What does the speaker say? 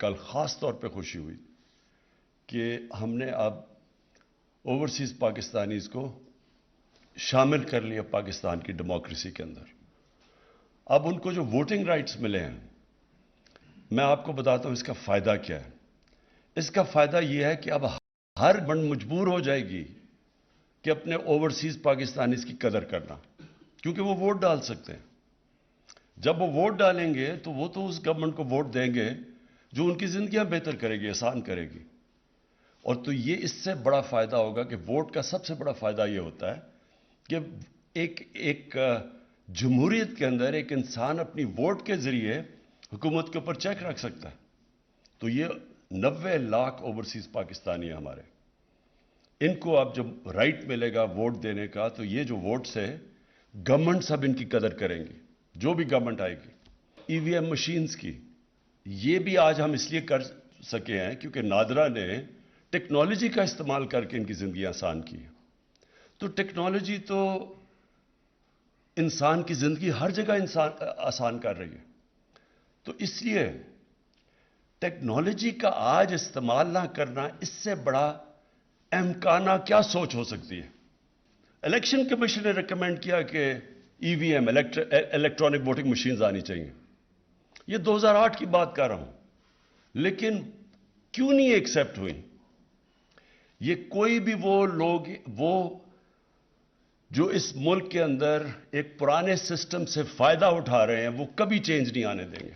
کل خاص طور پہ خوشی ہوئی کہ ہم نے اب اوورسیز پاکستانیز کو شامل کر لیا پاکستان کی ڈیموکریسی کے اندر. اب ان کو جو ووٹنگ رائٹس ملے ہیں، میں آپ کو بتاتا ہوں اس کا فائدہ کیا ہے. اس کا فائدہ یہ ہے کہ اب ہر بند مجبور ہو جائے گی کہ اپنے اوورسیز پاکستانیز کی قدر کرنا، کیونکہ وہ ووٹ ڈال سکتے ہیں. جب وہ ووٹ ڈالیں گے تو وہ تو اس گورنمنٹ کو ووٹ دیں گے جو ان کی زندگیاں بہتر کرے گی، آسان کرے گی. اور تو یہ اس سے بڑا فائدہ ہوگا کہ ووٹ کا سب سے بڑا فائدہ یہ ہوتا ہے کہ ایک جمہوریت کے اندر ایک انسان اپنی ووٹ کے ذریعے حکومت کے اوپر چیک رکھ سکتا ہے. تو یہ 90 لاکھ اوورسیز پاکستانی ہیں ہمارے، ان کو اب جب رائٹ ملے گا ووٹ دینے کا، تو یہ جو ووٹس ہے گورنمنٹ سب ان کی قدر کریں گی، جو بھی گورنمنٹ آئے گی. ای وی ایم مشینز کی یہ بھی آج ہم اس لیے کر سکے ہیں کیونکہ نادرا نے ٹیکنالوجی کا استعمال کر کے ان کی زندگی آسان کی. تو ٹیکنالوجی تو انسان کی زندگی ہر جگہ آسان کر رہی ہے. تو اس لیے ٹیکنالوجی کا آج استعمال نہ کرنا، اس سے بڑا امکانہ کیا سوچ ہو سکتی ہے. الیکشن کمیشن نے ریکمینڈ کیا کہ ای وی ایم الیکٹرانک ووٹنگ مشینز آنی چاہیے. یہ 2008 کی بات کر رہا ہوں، لیکن کیوں نہیں ایکسیپٹ ہوئی؟ یہ کوئی بھی وہ جو اس ملک کے اندر ایک پرانے سسٹم سے فائدہ اٹھا رہے ہیں وہ کبھی چینج نہیں آنے دیں گے.